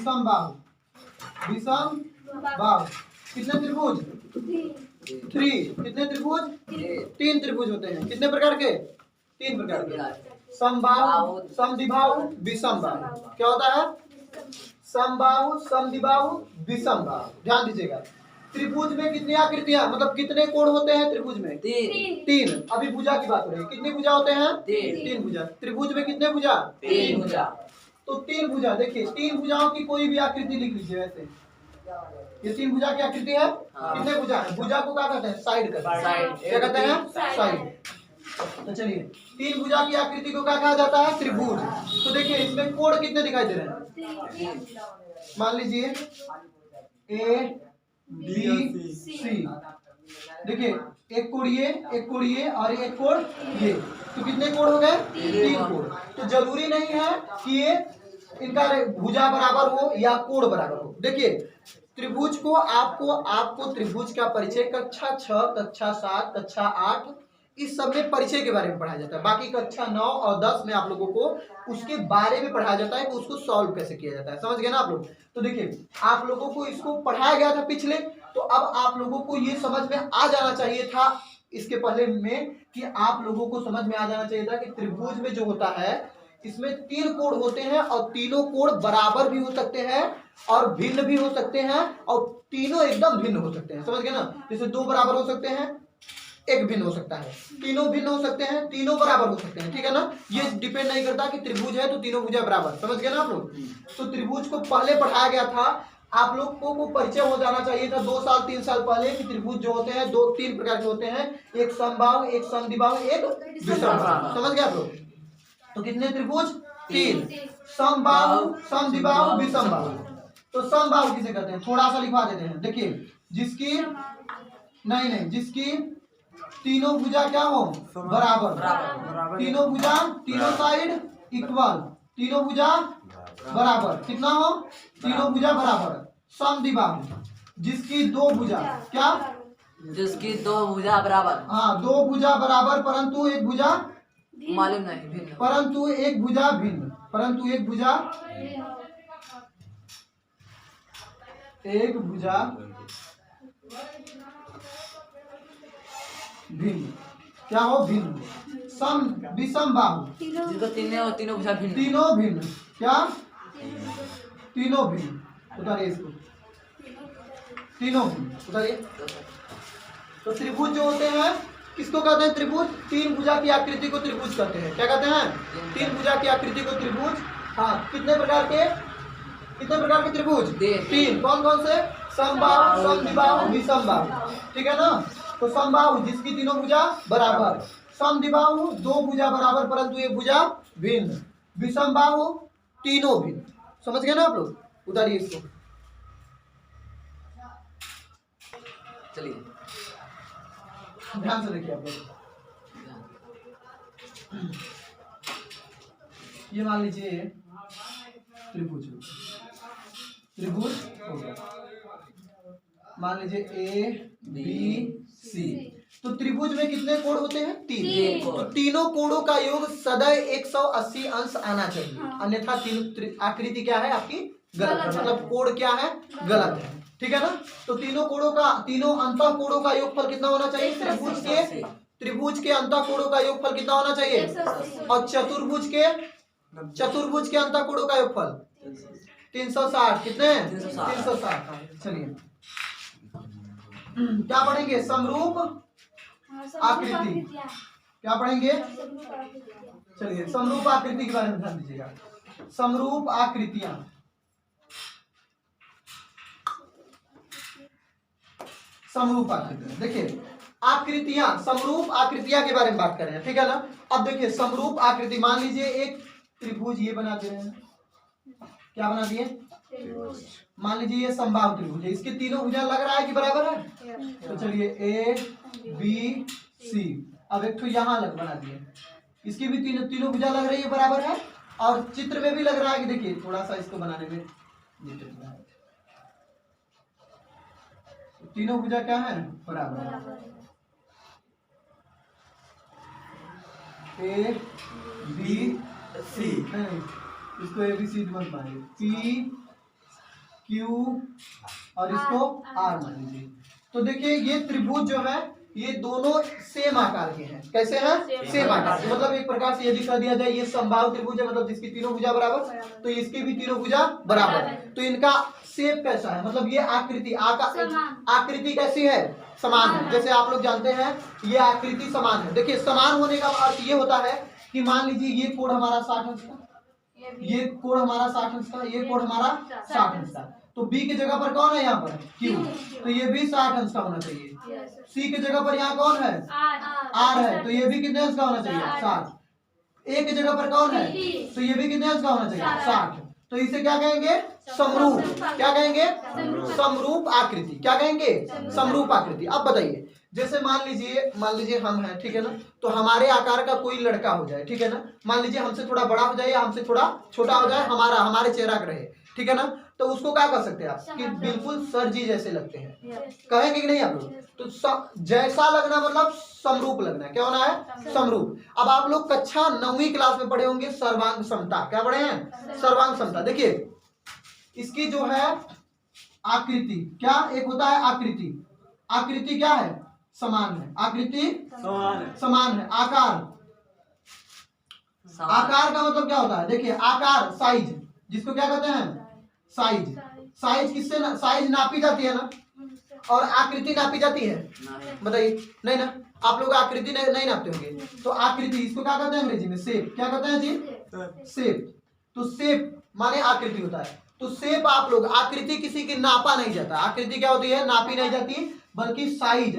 विषम बाहु, विषम बाहु। कितने त्रिभुज? 3। कितने त्रिभुज? 3 त्रिभुज होते हैं। कितने प्रकार के? 3 प्रकार के। समबाहु, समद्विबाहु, विषम बाहु। क्या होता है? समबाहु, समद्विबाहु, विषम बाहु। ध्यान दीजिएगा। त्रिभुज में कितनी आकृतियां, मतलब कितने कोण होते हैं त्रिभुज में? 3। अभी भुजा की बात हो रही है। कितनी भुजा होते हैं? 3 भुजा। त्रिभुज में कितने भुजा? 3 भुजा। तो 3 भुजा, देखिए 3 भुजाओं की कोई भी आकृति लिख लीजिए ऐसे। ये 3 भुजा की आकृति है। कितने भुजा है? भुजा को क्या कहते हैं? साइड कहते हैं। क्या कहते हैं? साइड। तो चलिए 3 भुजा की आकृति को क्या कहा जाता है? त्रिभुज। तो देखिए इसमें कोण कितने दिखाई दे रहे हैं? मान लीजिए ए बी सी। देखिए एक कोण ये, एक कोण ये और एक कोण ये। तो कितने कोण हो गए? 3 कोण। तो जरूरी नहीं है कि ये इनका भुजा बराबर हो या कोण बराबर हो। देखिए त्रिभुज को आपको त्रिभुज का परिचय कक्षा 6, कक्षा 7, कक्षा 8 इस सब में परिचय के बारे में पढ़ाया जाता है। बाकी कक्षा 9 और 10 में आप लोगों को उसके बारे में पढ़ाया जाता है कि उसको सॉल्व कैसे किया जाता है। समझ गए ना आप लोग? तो देखिए आप लोगों को इसको पढ़ाया गया था पिछले, तो अब आप लोगों को ये समझ में आ जाना चाहिए था इसके पहले में कि आप लोगों को समझ में आ जाना चाहिए था कि त्रिभुज में जो होता है इसमें 3 कोण होते हैं और तीनों कोण बराबर भी हो सकते हैं और भिन्न भी हो सकते हैं और तीनों एकदम भिन्न हो सकते हैं। समझ गए ना? जैसे 2 बराबर हो सकते हैं, एक भिन्न हो सकता है, तीनों भिन्न हो सकते हैं, तीनों बराबर हो सकते हैं। ठीक है ना? ये डिपेंड नहीं करता कि त्रिभुज है तो तीनों भुजा बराबर। समझ गए ना आप लोग? तो त्रिभुज को पहले पढ़ाया गया था। आप लोग को परिचय हो जाना चाहिए था 2 साल 3 साल पहले कि त्रिभुज जो होते हैं 2-3 प्रकार के होते हैं। एक समबाहु, एक समद्विबाहु, एक विषम बाहु। समझ गए आप लोग? तो कितने त्रिभुज? 3। समबाहु, समद्विबाहु, विषम बाहु। तो समबाहु किसे कहते हैं? थोड़ा सा लिखवा देते हैं। देखिए जिसकी नहीं जिसकी तीनों भुजा क्या हो? बराबर। तीनों भुजा, तीनों साइड इक्वल, तीनों भुजा बराबर। कितना हो? तीनों भुजा बराबर। समद्विबाहु जिसकी 2 भुजा क्या? जिसकी 2 भुजा बराबर। हाँ 2 भुजा बराबर परंतु एक भुजा मालूम नहीं, भिन्न। परंतु एक भुजा भिन्न, परंतु एक भुजा भिन्न। क्या हो? भिन्न। सम विषम बाहु जिसको तीनों भुजा भिन्न। तीनों भिन्न। क्या? तीनों भिन्न। उतारिए इसको। तीनों भिन्न उतारिए। तो त्रिभुज जो होते हैं किसको कहते हैं? त्रिभुज। 3 भुजा की आकृति को त्रिभुज कहते हैं। क्या कहते हैं? 3 भुजा की आकृति को त्रिभुज। हाँ कितने प्रकार के त्रिभुज? 3। कौन कौन से? समबाहु, समद्विबाहु, विषम बाहु। ठीक है ना? तो समबाहु जिसकी तीनों भुजा बराबर, समद्विबाहु 2 भुजा बराबर परंतु एक भुजा भिन्न, विषम बाहु तीनों भिन्न। समझ गए ना आप लोग? उतारिए इसको। चलिए ध्यान से देखिए आप लोग। ये मान लीजिए त्रिभुज हो गया। मान लीजिए ए बी सी। तो त्रिभुज में कितने कोण होते हैं? 3। तो तीनों कोणों का योग सदैव 180 अंश आना चाहिए, अन्यथा आकृति क्या है आपकी? गलत है। मतलब कोण क्या है? गलत है। ठीक है ना? तो तीनों अंतः कोणों का योगफल कितना होना चाहिए? त्रिभुज के अंतः कोणों का योगफल कितना होना चाहिए? और चतुर्भुज के अंतः कोणों का योगफल 360। कितने? 360। चलिए क्या पढ़ेंगे? समरूप आकृति। क्या पढ़ेंगे? चलिए समरूप आकृति के बारे में ध्यान दीजिएगा। समरूप आकृतियां। समरूप आकृतियां देखिए आकृतियां, समरूप आकृतियां के बारे में बात कर रहे हैं। ठीक है ना? अब देखिए समरूप आकृति, मान लीजिए एक त्रिभुज ये बना दे रहे हैं। क्या बना दिए? मान लीजिए ये समबाहु त्रिभुज है। इसके तीनों भुजा लग रहा है कि बराबर है? तो चलिए ए बी सी। अब एक तो यहाँ बना दिए, इसकी भी तीनों भुजा लग रही है, बराबर है। और चित्र में भी लग रहा है कि देखिए थोड़ा सा इसको बनाने में तीनों भुजा क्या है? बराबर। ए बी सी, इसको ए बी सी मत मानिए, पी क्यू और इसको आर मान लीजिए। तो देखिए ये त्रिभुज जो है ये दोनों सेम आकार के हैं। कैसे हैं? सेम आकार के। मतलब एक प्रकार से यदि कह दिया जाए ये समबाहु त्रिभुज है, मतलब जिसकी तीनों भुजा बराबर, तो इसकी भी तीनों भुजा बराबर है। तो इनका शेप कैसा है, मतलब ये आकृति आकृति कैसी है? समान है। जैसे आप लोग जानते हैं ये आकृति समान है। देखिए समान होने का अर्थ ये होता है कि मान लीजिए ये कोण हमारा 60 अंश का, ये कोण हमारा 60 अंश का, ये कोण हमारा 60 अंश का, तो बी की जगह पर कौन है यहाँ पर? क्यू, तो ये भी 60 अंश का होना चाहिए। सी की जगह पर यहाँ कौन है? आर है, तो ये भी कितने अंश का होना चाहिए? 60। ए की जगह पर कौन है? तो ये भी कितने अंश का होना चाहिए? 60। तो इसे क्या कहेंगे? समरूप। क्या कहेंगे? समरूप आकृति। क्या कहेंगे? समरूप आकृति। अब बताइए जैसे मान लीजिए हम हैं, ठीक है ना, तो हमारे आकार का कोई लड़का हो जाए, ठीक है ना, मान लीजिए हमसे थोड़ा बड़ा हो जाए या हमसे थोड़ा छोटा हो जाए, हमारे चेहरा का रहे, ठीक है ना, तो उसको क्या कर सकते हैं आप कि बिल्कुल सर जी जैसे लगते हैं, कहेंगे कि नहीं आप लोग? तो जैसा लगना मतलब समरूप लगना। क्या होना है? समरूप। अब आप लोग कक्षा 9वीं क्लास में पढ़े होंगे सर्वांग समता। क्या पढ़े हैं? सर्वांग समता। देखिए इसकी जो है आकृति, क्या एक होता है आकृति, आकृति क्या है? समान है। आकृति समान है। आकार का मतलब क्या होता है? देखिए आकार, साइज, जिसको क्या कहते हैं? साइज। साइज किससे साइज नापी जाती है ना, और आकृति नापी जाती है? बताइए नहीं ना, आप लोग आकृति नहीं नापते होंगे। तो आकृति इसको क्या कहते हैं अंग्रेजी में? शेप। क्या कहते हैं जी? शेप। तो शेप माने आकृति होता है। तो शेप आप लोग, आकृति किसी की नापा नहीं जाता। आकृति क्या होती है? नापी नहीं जाती, बल्कि साइज